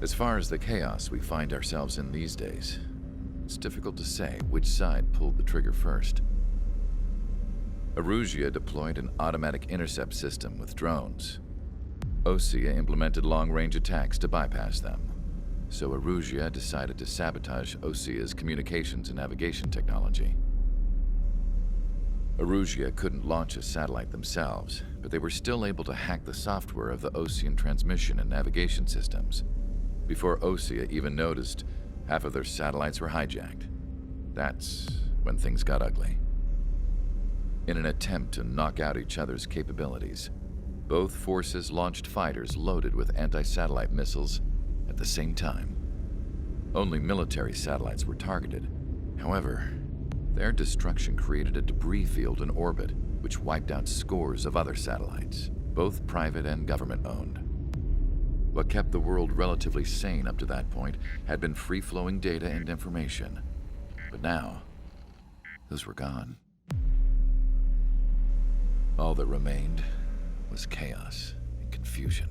As far as the chaos we find ourselves in these days, it's difficult to say which side pulled the trigger first. Erusia deployed an automatic intercept system with drones. Osea implemented long-range attacks to bypass them. So Erusia decided to sabotage Osea's communications and navigation technology. Erusia couldn't launch a satellite themselves, but they were still able to hack the software of the Osean transmission and navigation systems. Before Osea even noticed, half of their satellites were hijacked. That's when things got ugly. In an attempt to knock out each other's capabilities, both forces launched fighters loaded with anti-satellite missiles at the same time. Only military satellites were targeted. However, their destruction created a debris field in orbit, which wiped out scores of other satellites, both private and government-owned. What kept the world relatively sane up to that point had been free-flowing data and information. But now, those were gone. All that remained was chaos and confusion.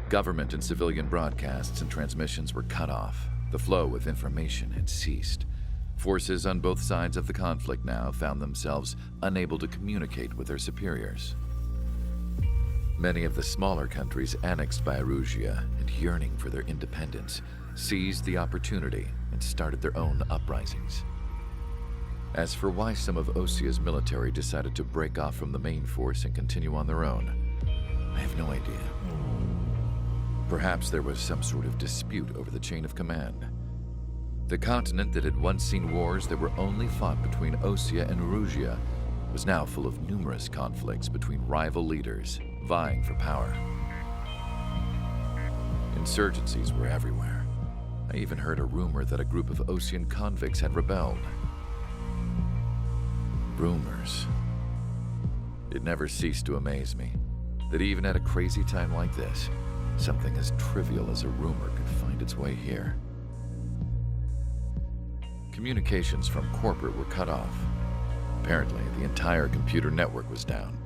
Government and civilian broadcasts and transmissions were cut off. The flow of information had ceased. Forces on both sides of the conflict now found themselves unable to communicate with their superiors. Many of the smaller countries annexed by Erusia and yearning for their independence seized the opportunity and started their own uprisings. As for why some of Osea's military decided to break off from the main force and continue on their own, I have no idea. Perhaps there was some sort of dispute over the chain of command. The continent that had once seen wars that were only fought between Osea and Erusia was now full of numerous conflicts between rival leaders vying for power. Insurgencies were everywhere. I even heard a rumor that a group of Osean convicts had rebelled. Rumors. It never ceased to amaze me that even at a crazy time like this, something as trivial as a rumor could find its way here. Communications from corporate were cut off. Apparently, the entire computer network was down.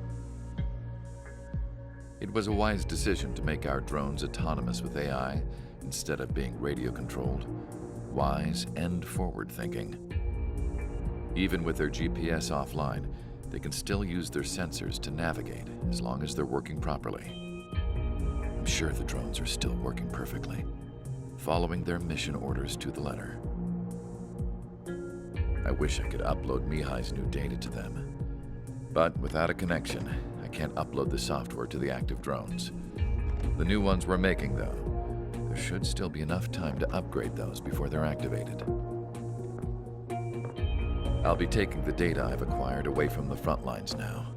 It was a wise decision to make our drones autonomous with AI instead of being radio-controlled. Wise and forward-thinking. Even with their GPS offline, they can still use their sensors to navigate as long as they're working properly. I'm sure the drones are still working perfectly, following their mission orders to the letter. I wish I could upload Mihai's new data to them. But without a connection, I can't upload the software to the active drones. The new ones we're making, though, there should still be enough time to upgrade those before they're activated. I'll be taking the data I've acquired away from the front lines now.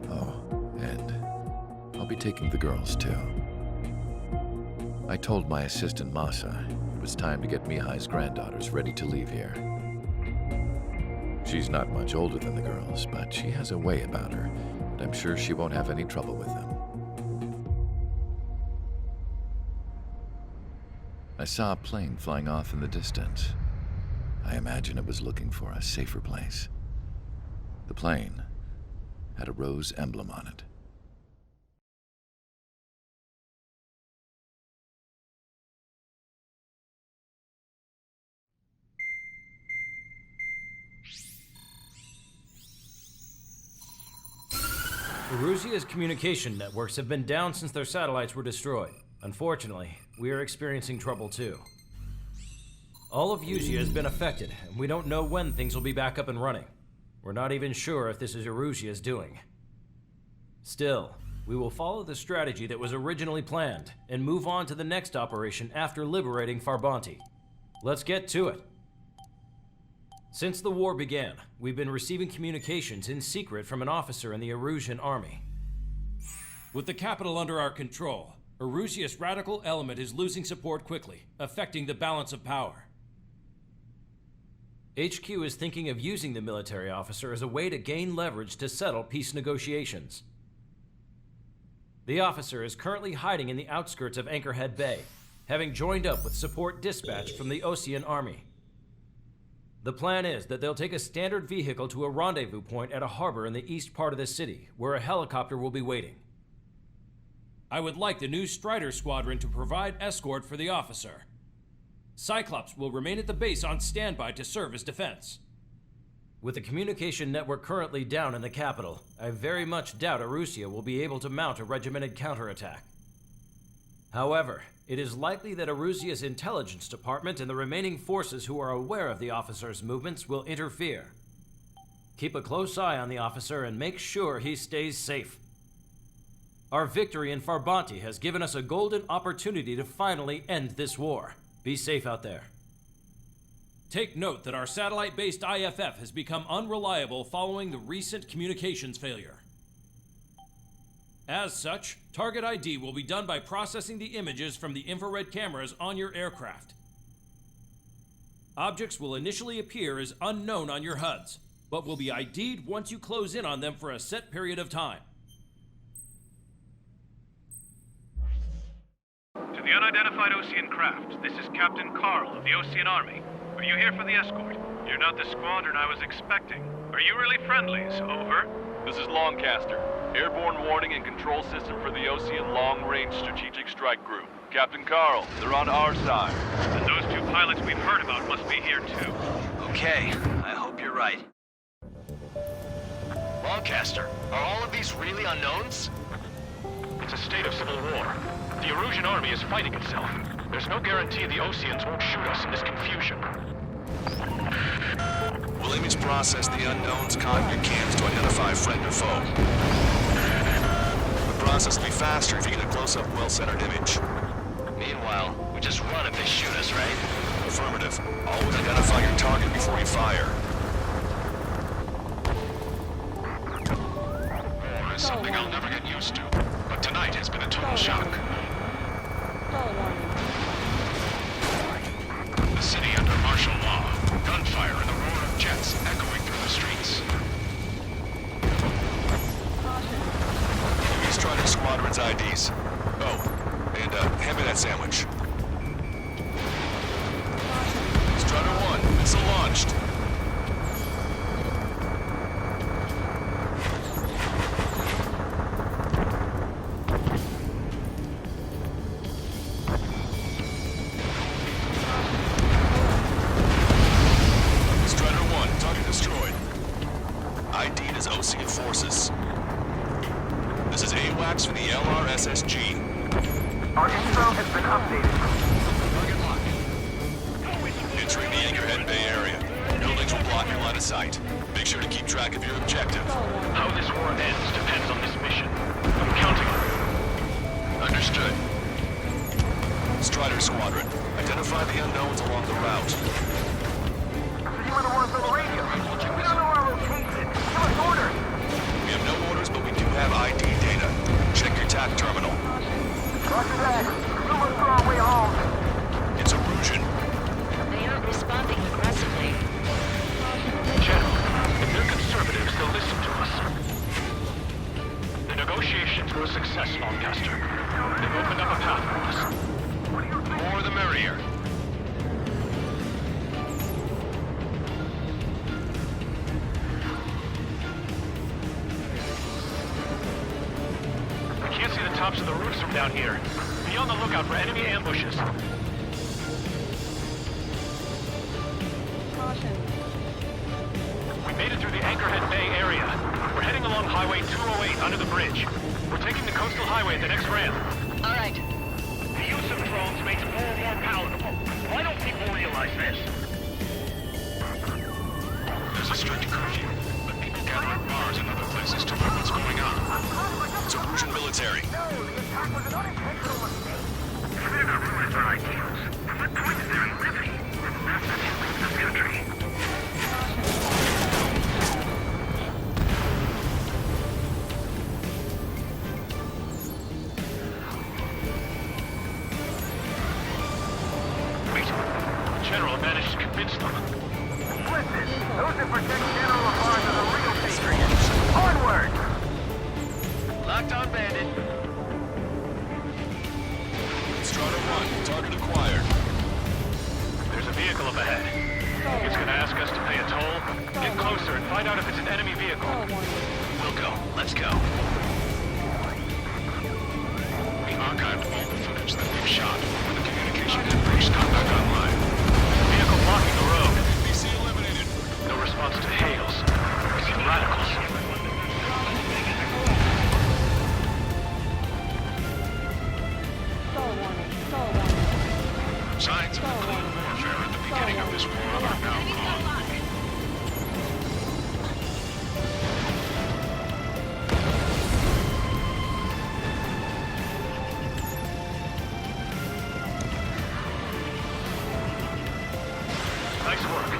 Oh, and I'll be taking the girls, too. I told my assistant, Masa, it was time to get Mihai's granddaughters ready to leave here. She's not much older than the girls, but she has a way about her, and I'm sure she won't have any trouble with them. I saw a plane flying off in the distance. I imagine it was looking for a safer place. The plane had a rose emblem on it. Erusia's communication networks have been down since their satellites were destroyed. Unfortunately, we are experiencing trouble too. All of Usea has been affected, and we don't know when things will be back up and running. We're not even sure if this is Erusia's doing. Still, we will follow the strategy that was originally planned and move on to the next operation after liberating Farbanti. Let's get to it. Since the war began, we've been receiving communications in secret from an officer in the Erusian army. With the capital under our control, Erusia's radical element is losing support quickly, affecting the balance of power. HQ is thinking of using the military officer as a way to gain leverage to settle peace negotiations. The officer is currently hiding in the outskirts of Anchorhead Bay, having joined up with support dispatched from the Osean army. The plan is that they'll take a standard vehicle to a rendezvous point at a harbor in the east part of the city, where a helicopter will be waiting. I would like the new Strider Squadron to provide escort for the officer. Cyclops will remain at the base on standby to serve as defense. With the communication network currently down in the capital, I very much doubt Erusia will be able to mount a regimented counterattack. However, it is likely that Erusia's intelligence department and the remaining forces who are aware of the officer's movements will interfere. Keep a close eye on the officer and make sure he stays safe. Our victory in Farbanti has given us a golden opportunity to finally end this war. Be safe out there. Take note that our satellite-based IFF has become unreliable following the recent communications failure. As such, target ID will be done by processing the images from the infrared cameras on your aircraft. Objects will initially appear as unknown on your HUDs, but will be ID'd once you close in on them for a set period of time. To the unidentified Osean craft, this is Captain Carl of the Osean Army. Are you here for the escort? You're not the squadron I was expecting. Are you really friendlies? Over. This is Longcaster. Airborne warning and control system for the Osean Long Range Strategic Strike Group. Captain Carl, they're on our side. And those two pilots we've heard about must be here too. Okay, I hope you're right. Longcaster, are all of these really unknowns? It's a state of civil war. The Erusian army is fighting itself. There's no guarantee the Oseans won't shoot us in this confusion. We'll image process the unknowns caught in your cams to identify friend or foe. The process will be faster if you get a close-up, well-centered image. Meanwhile, we just run if they shoot us, right? Affirmative. Always identify your target before you fire. War is something I'll never get used to, but tonight has been a total shock. The city under martial law. Gunfire and the roar of jets echoing through the streets. Give me Strider Squadron's IDs. Oh, and hand me that sandwich. Strider 1, missile launched. ID'd as Osean forces. This is AWACS for the LRSSG. Our info has been updated. Target locked. Entering the Anchorhead Bay area. Buildings will block your line of sight. Make sure to keep track of your objective. How this war ends depends on this mission. I'm counting on it. Understood. Strider Squadron, identify the unknowns along the route. So you were the ones on the radio. We don't know our location. Give us orders. We have no orders, but we do have ID data. Check your TAC terminal. Roger that. Someone's on our way home. It's Erusian. They aren't responding aggressively. General, if they're conservatives, they'll listen to us. The negotiations were a success, Longcaster. They've opened up a path for us. The more the merrier. I can't see the tops of the roofs from down here. Be on the lookout for enemy ambushes. We made it through the Anchorhead Bay area. We're heading along Highway 208 under the bridge. We're taking the coastal highway at the next ramp. All right. The use of drones makes war more palatable. Why don't people realize this? There's a strict curfew, but people gather at bars and other places to learn what's going on. It's Erusian military. No, the attack was an unintentional mistake. If they're not ruined our ideals, what point is there in living? That's the history of this country. Wait, the General managed to convince them. Listen, those that protect General LaFarge are the real patriots. Onward! archived all the footage that we've shot. When the communication networks come back online. Vehicle blocking the road. NPC eliminated. No response to hails. It's the radicals. Signs of the Cold Warfare at the beginning of this war are now gone. Nice work.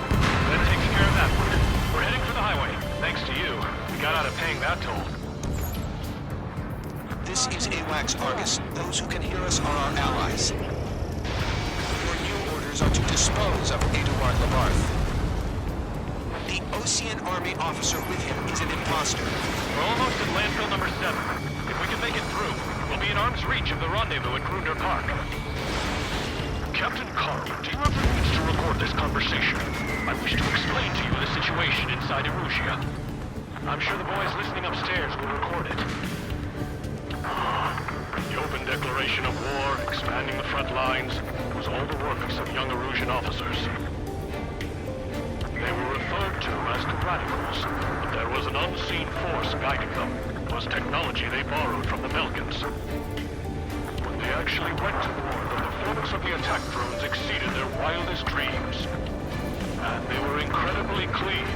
That takes care of that one. We're heading for the highway. Thanks to you. We got out of paying that toll. This is AWACS Argus. Those who can hear us are our allies. Your new orders are to dispose of Eduard Labarth. The Osean Army officer with him is an imposter. We're almost at landfill number 7. If we can make it through, we'll be in arm's reach of the rendezvous at Grunder Park. Captain Carl, do you have the means to record this conversation? I wish to explain to you the situation inside Erusia. I'm sure the boys listening upstairs will record it. The open declaration of war, expanding the front lines, was all the work of some young Erusian officers. They were referred to as the Radicals, but there was an unseen force guiding them. It was technology they borrowed from the Belkans. When they actually went to war, the performance of the attack drones exceeded their wildest dreams. And they were incredibly clean,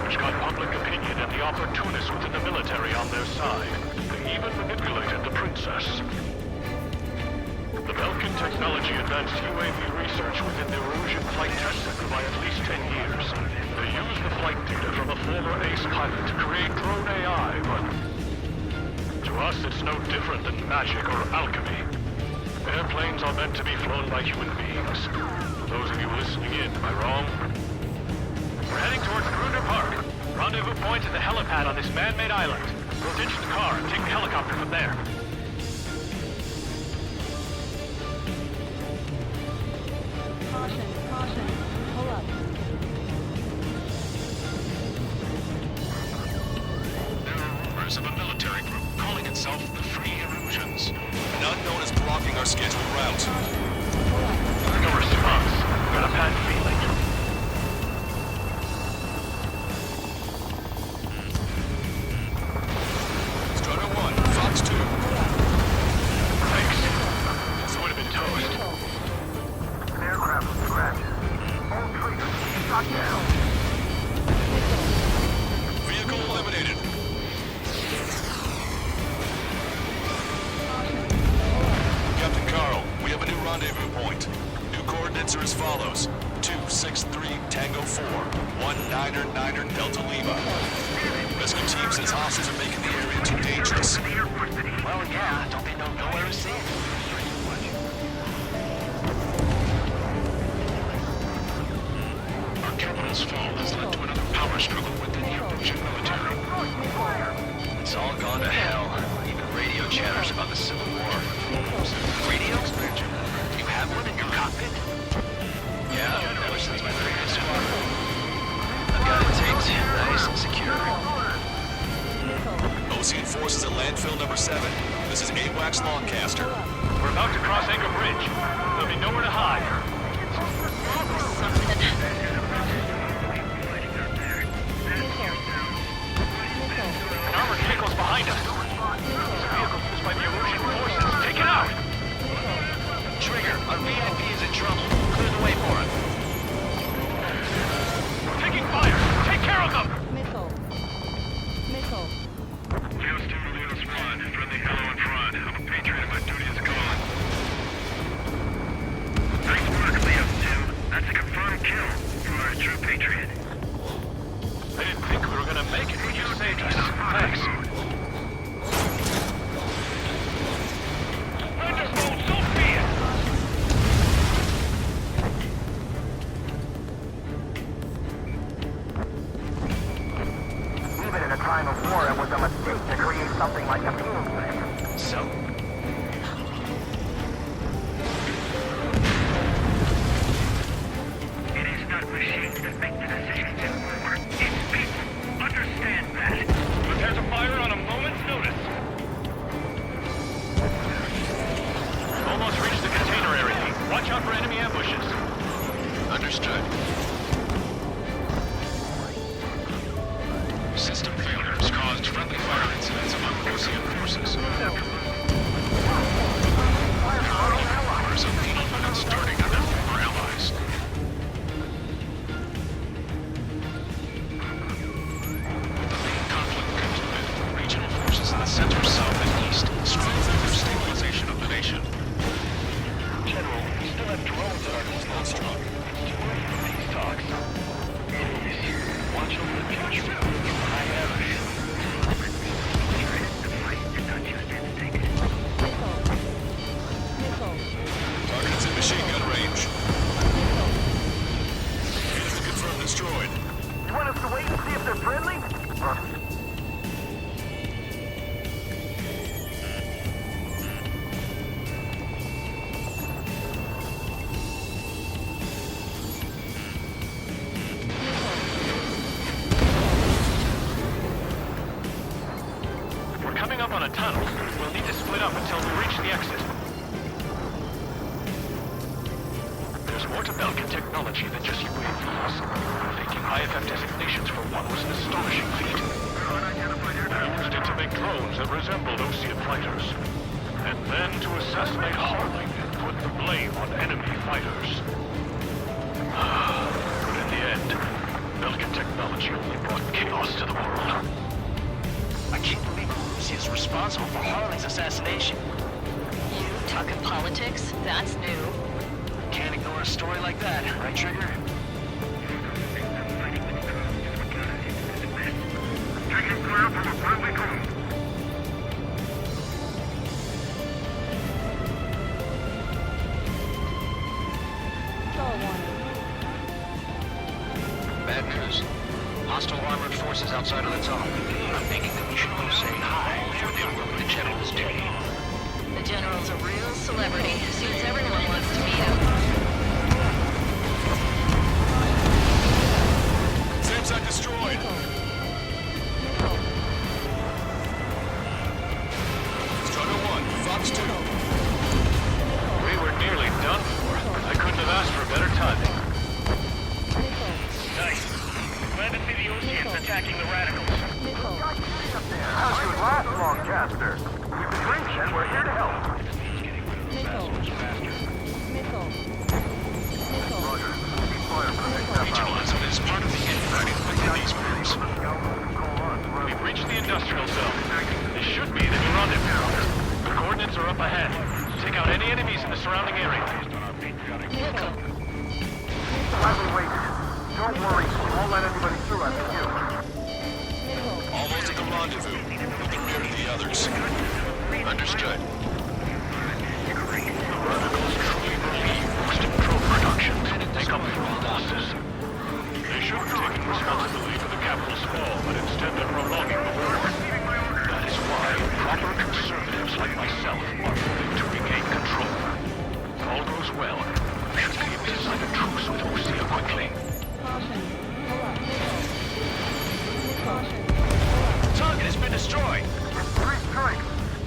which got public opinion and the opportunists within the military on their side. They even manipulated the princess. The Belkan technology advanced UAV research within the Erusian Flight Test Center by at least 10 years. They used the flight data from a former ace pilot to create drone AI, but to us it's no different than magic or alchemy. Airplanes are meant to be flown by human beings. For those of you listening in, am I wrong? We're heading towards Grunder Park. Rendezvous point at the helipad on this man-made island. We'll ditch the car and take the helicopter from there. Caution, caution. Pull up. There are rumors of a military group calling itself the Free Erusians. An unknown is blocking our scheduled route. No response. Got a bad feeling. Strutter 1, Fox 2. Thanks. This would have been toast. An aircraft was crashed. All traitors shot down. Vehicle eliminated. Captain Carl, we have a new rendezvous point. New coordinates are as follows. 263 Tango 4, 1999 Delta Lima. Rescue team says hostiles are making the area too dangerous. Well, yeah, don't they know nowhere is safe? Our capital's fall has led to another power struggle within the Erusian military. It's all gone to hell. Even radio chatters about the Civil War. Radio? You have one in your cockpit? Yeah, ever since my previous squadron. I've got it taped, nice and secure. Osean forces at landfill number 7. This is AWACS Lancaster. We're about to cross Anchor Bridge. There'll be nowhere to hide. An armored vehicle's behind us. It's a vehicle used by the Erusian forces. Take it out! Trigger, our VIP is in trouble. Clear the way for him. We're taking fire! Take care of them! Missile. Missile. Leo Stone, Leo Squad. Friendly hello in front. I'm a patriot and my duty is gone. Nice work, Leo 2. That's a confirmed kill. You are a true patriot. I didn't think we were gonna make it, but you saved us. Thanks. Wonderful, so be it! Even in a time of war, it was a mistake to create the center, south, and east. Strong stabilization of the nation. General, we still have drones at our disposal. Keep away from these talks. Watch over the future. I have a Target's in machine gun range. Enemy confirmed destroyed. You want us to wait and see if they're friendly? We're coming up on a tunnel. We'll need to split up until we reach the exit. There's more to Belkin technology than just UAVs. Thinking high-effect designations for one was an astonishing feat. We used it to make drones that resembled Osean fighters. And then to assassinate Harling and put the blame on enemy fighters. But in the end, Belkin technology only brought chaos to the world. I can't believe Urusi is responsible for Harling's assassination. You talking politics? That's new. Can't ignore a story like that, right, Trigger? Taking fire from a friendly drone. Star warning. Bad news. Hostile armored forces outside of the tunnel. I'm thinking that we should go say hi before they ruin the general's day. The general's a real celebrity. Seems everyone wants to meet him. Same site destroyed. Struggle 1, Fox 2. We were nearly done for. I couldn't have asked for better timing. Nice. Glad to see the Oceans attacking the radicals. How's your last long caster? We've been drinking and we're here to help. Roger. Keep fire for the next half hour. Regionalism is part of the infighting within these groups. We've reached the industrial zone. This should be the new rendezvous. The coordinates are up ahead. Take out any enemies in the surrounding area. Vehicle. While we wait, don't worry. We won't let anybody through after you. Almost at the rendezvous. Looking near to the others. Understood. The radicals truly believe most probe productions make up for all losses. They should have taken responsibility for the capital's fall, but instead they're prolonging the war. That is why proper conservatives like myself are moving to regain control. If all goes well, we should be able to sign a truce with Osea quickly. Caution. Pull up. Caution. Target has been destroyed. 3 strikes.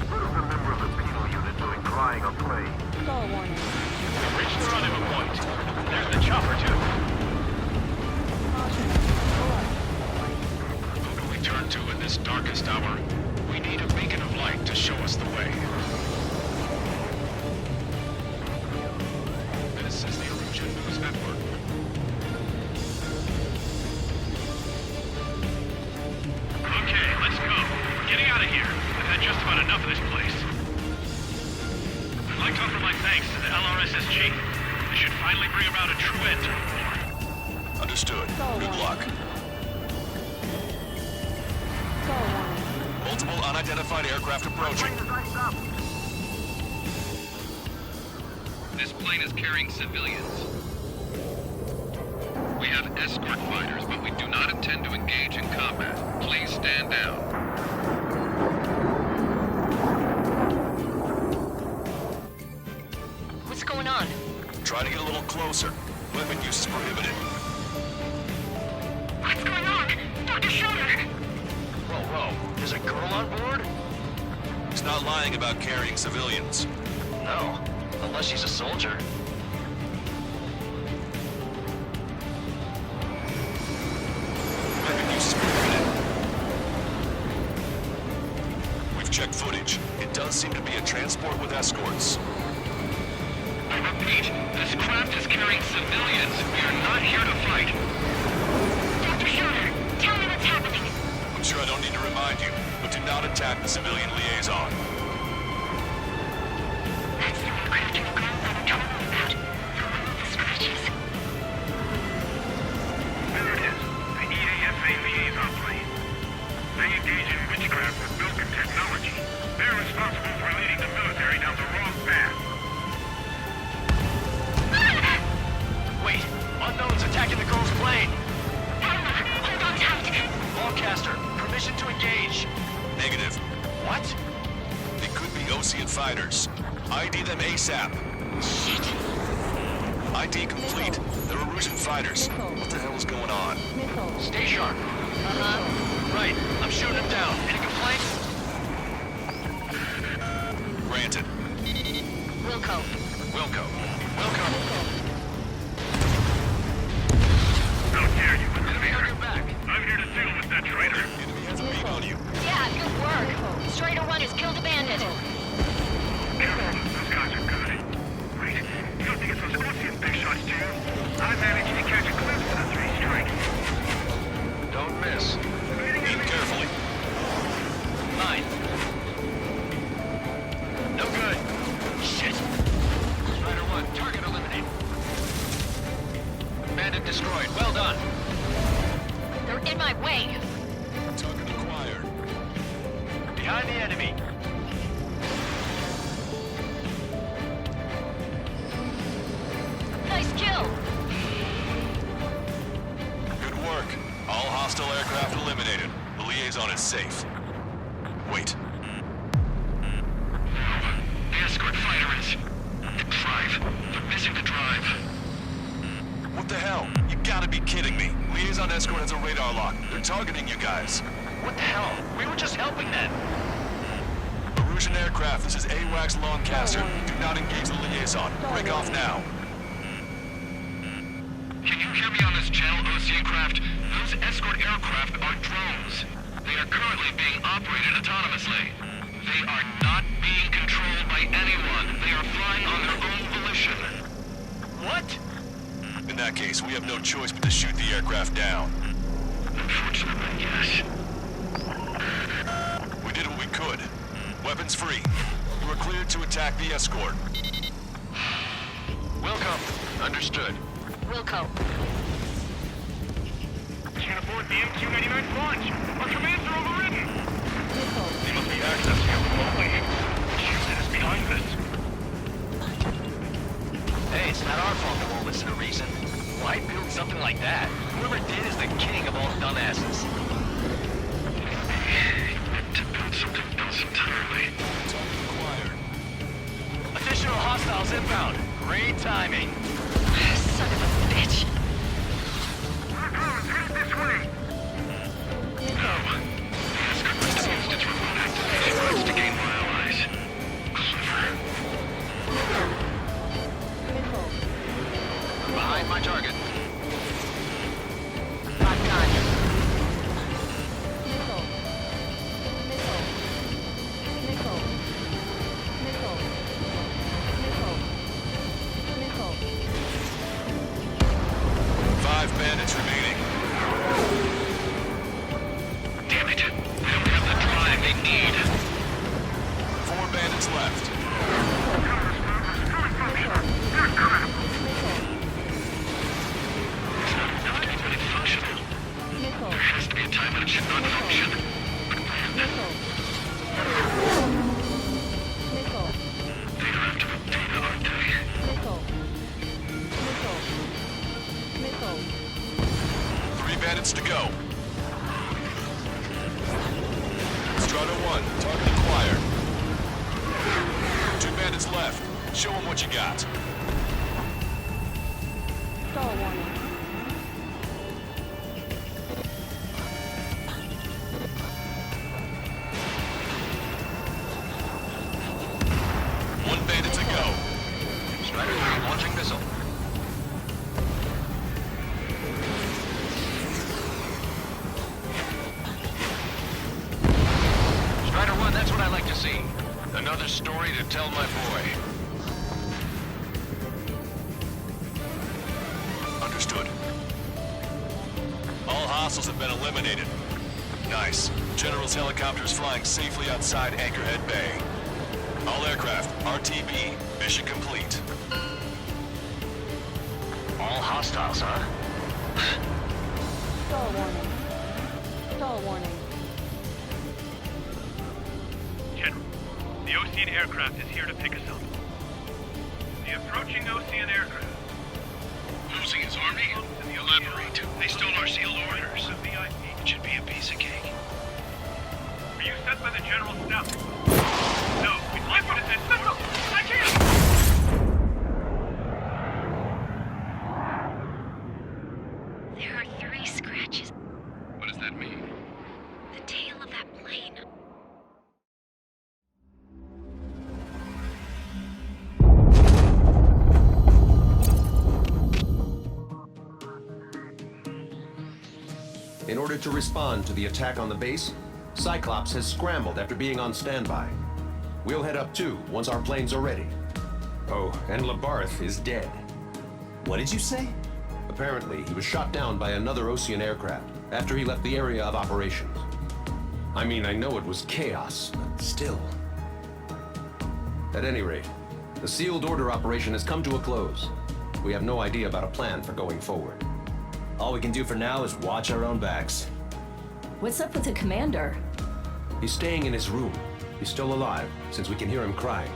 Who's a member of the penal unit doing crying or play? Star warning. We've reached the rendezvous point. There's the chopper, too. Caution. Pull up. Who do we turn to in this darkest hour? We need a beacon of light to show us the way. This is the Erosion News Network. Okay, let's go. Getting out of here. I've had just about enough of this place. I'd like to offer my thanks to the LRSSG. They should finally bring about a true end to the war. Understood. Good luck. Star warning. Multiple unidentified aircraft approaching. This plane is carrying civilians. We have escort fighters, but we do not intend to engage in combat. Please stand down. What's going on? Try to get a little closer. Weapon use is prohibited. What's going on? Dr. Schroeder! Whoa. There's a girl on board? He's not lying about carrying civilians. No. Unless she's a soldier. Weapon use is prohibited. We've checked footage. It does seem to be a transport with escorts. I repeat, this craft is carrying civilians. We are not here to fight. Dr. Schroeder, tell me what's happening. I'm sure I don't need to remind you, but but do not attack the civilian liaison. There it is. The EASA liaison plane. They engage in witchcraft with Vulcan technology. They're responsible for leading the military down the wrong path. Wait, unknowns attacking the girl's plane. Hold on tight. Longcaster, permission to engage. Negative. What? They could be Osean fighters. ID them ASAP. Shit. ID complete. They're Erusian fighters. What the hell is going on? Missile. Stay sharp. Right, I'm shooting him down. Any complaints? Granted. Wilco. Wilco. How dare you Enemy on interfere? your back. I'm here to deal with that traitor. Enemy has a beam on you. Yeah, good work. Strider 1 has killed a bandit. Careful, those guys are good. Wait, you don't think it's those Osean big shots, do you? I managed to catch a glimpse of the three strikes. Don't miss. Aim carefully. 9. No good. Shit. Strider 1, target eliminated. Bandit destroyed. Well done. They're in my way. Target acquired. Behind the enemy. Nice kill. Good work. All hostile aircraft eliminated. The liaison is safe. Wait. The escort fighter is... Drive. They're missing the drive. What the hell? You gotta be kidding me. Liaison escort has a radar lock. They're targeting you guys. What the hell? We were just helping them. Erusian aircraft, this is AWACS Longcaster. Do not engage the liaison. Break off now. Can you hear me on this channel, Osean craft? Those escort aircraft are drones. They are currently being operated autonomously. They are not being controlled by anyone. They are flying on their own volition. What? In that case, we have no choice but to shoot the aircraft down. Unfortunately, yes. We did what we could. Weapons free. You are cleared to attack the escort. Welcome. Understood. Wilco. Can't afford the MQ-99 launch. Our commands are overridden. Missile. They must be accessing it remotely. Houston is behind this. Hey, it's not our fault they won't listen to reason. Why build something like that? Whoever did is the king of all dumbasses. To build something else entirely. Target acquired. Additional hostiles inbound. Great timing. Son of a bitch. Headed this way. No. The escort refused its remote activation rights to gain my allies. Clever. Missile. Behind my target. Locked on. Missile. Missile. Missile. Missile. Missile. Missile. 5 bandits remaining. Damn it. They don't have the drive they need. 4 bandits left. Ah, crap. Missile. It's not enough to be fully functional. Missile. There has to be a time when it should not function. Missile. Missile. They have to put data, aren't they? Missile. Missile. Missile. 3 bandits to go. Strider 1, target acquired. 2 bandits left. Show them what you got. Stall warning. One bandit to go. Strider 3 launching missile. Strider 1, that's what I like to see. Another story to tell my boy. Understood. All hostiles have been eliminated. Nice. General's helicopters flying safely outside Anchorhead Bay. All aircraft, RTB, mission complete. All hostiles, huh? Stall warning. Stall warning. General, the Osean aircraft is here to pick us up. The approaching Osean aircraft. Losing his army? Elaborate. They stole our sealed orders. It should be a piece of cake. Were you sent by the General's staff? No, we'd like you to send Missile! I can't! There are 3 scratches. What does that mean? The tail of that plane. In order to respond to the attack on the base, Cyclops has scrambled after being on standby. We'll head up too, once our planes are ready. Oh, and Labarth is dead. What did you say? Apparently, he was shot down by another Osean aircraft after he left the area of operations. I mean, I know it was chaos, but still. At any rate, the sealed order operation has come to a close. We have no idea about a plan for going forward. All we can do for now is watch our own backs. What's up with the commander? He's staying in his room. He's still alive, since we can hear him crying.